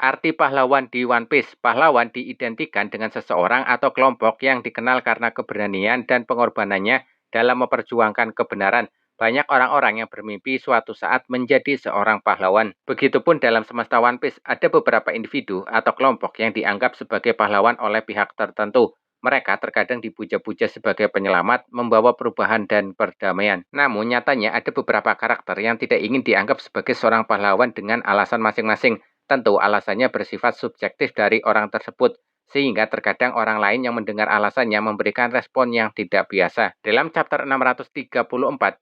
Arti pahlawan di One Piece, pahlawan diidentikan dengan seseorang atau kelompok yang dikenal karena keberanian dan pengorbanannya dalam memperjuangkan kebenaran. Banyak orang-orang yang bermimpi suatu saat menjadi seorang pahlawan. Begitupun dalam semesta One Piece, ada beberapa individu atau kelompok yang dianggap sebagai pahlawan oleh pihak tertentu. Mereka terkadang dipuja-puja sebagai penyelamat, membawa perubahan dan perdamaian. Namun nyatanya ada beberapa karakter yang tidak ingin dianggap sebagai seorang pahlawan dengan alasan masing-masing. Tentu alasannya bersifat subjektif dari orang tersebut, sehingga terkadang orang lain yang mendengar alasannya memberikan respon yang tidak biasa. Dalam chapter 634,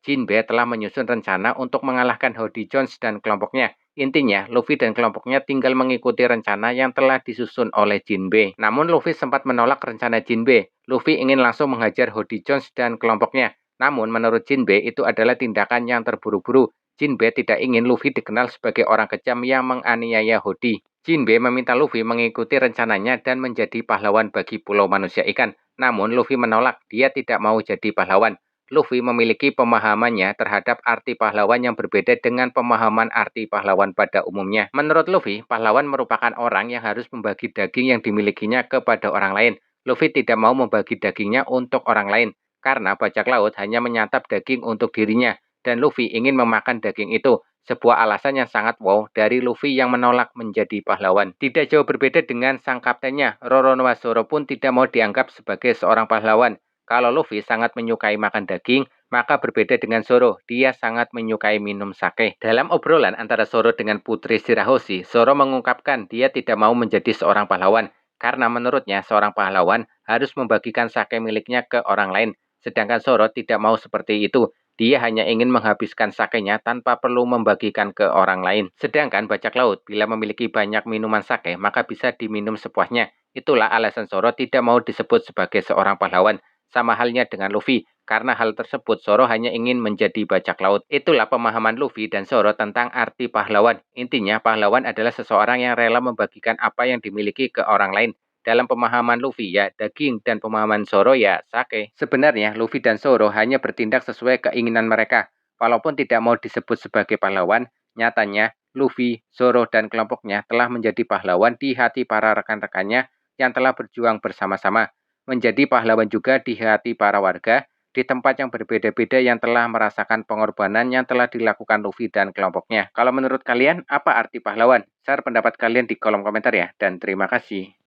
Jinbe telah menyusun rencana untuk mengalahkan Hody Jones dan kelompoknya. Intinya, Luffy dan kelompoknya tinggal mengikuti rencana yang telah disusun oleh Jinbe. Namun Luffy sempat menolak rencana Jinbe. Luffy ingin langsung menghajar Hody Jones dan kelompoknya. Namun menurut Jinbe itu adalah tindakan yang terburu-buru. Jinbe tidak ingin Luffy dikenal sebagai orang kejam yang menganiaya Hody. Jinbe meminta Luffy mengikuti rencananya dan menjadi pahlawan bagi Pulau Manusia Ikan. Namun Luffy menolak, dia tidak mau jadi pahlawan. Luffy memiliki pemahamannya terhadap arti pahlawan yang berbeda dengan pemahaman arti pahlawan pada umumnya. Menurut Luffy, pahlawan merupakan orang yang harus membagi daging yang dimilikinya kepada orang lain. Luffy tidak mau membagi dagingnya untuk orang lain, karena bajak laut hanya menyantap daging untuk dirinya, dan Luffy ingin memakan daging itu. Sebuah alasan yang sangat wow dari Luffy yang menolak menjadi pahlawan. Tidak jauh berbeda dengan sang kaptennya, Roronoa Zoro pun tidak mau dianggap sebagai seorang pahlawan. Kalau Luffy sangat menyukai makan daging, maka berbeda dengan Zoro, dia sangat menyukai minum sake. Dalam obrolan antara Zoro dengan Putri Shirahoshi, Zoro mengungkapkan dia tidak mau menjadi seorang pahlawan, karena menurutnya seorang pahlawan harus membagikan sake miliknya ke orang lain. Sedangkan Zoro tidak mau seperti itu. Dia hanya ingin menghabiskan sakenya tanpa perlu membagikan ke orang lain. Sedangkan bajak laut, bila memiliki banyak minuman sake, maka bisa diminum sepuasnya. Itulah alasan Zoro tidak mau disebut sebagai seorang pahlawan. Sama halnya dengan Luffy, karena hal tersebut Zoro hanya ingin menjadi bajak laut. Itulah pemahaman Luffy dan Zoro tentang arti pahlawan. Intinya, pahlawan adalah seseorang yang rela membagikan apa yang dimiliki ke orang lain. Dalam pemahaman Luffy ya daging dan pemahaman Zoro ya sake. Sebenarnya Luffy dan Zoro hanya bertindak sesuai keinginan mereka. Walaupun tidak mau disebut sebagai pahlawan, nyatanya Luffy, Zoro, dan kelompoknya telah menjadi pahlawan di hati para rekan-rekannya yang telah berjuang bersama-sama. Menjadi pahlawan juga di hati para warga di tempat yang berbeda-beda yang telah merasakan pengorbanan yang telah dilakukan Luffy dan kelompoknya. Kalau menurut kalian, apa arti pahlawan? Share pendapat kalian di kolom komentar ya, dan terima kasih.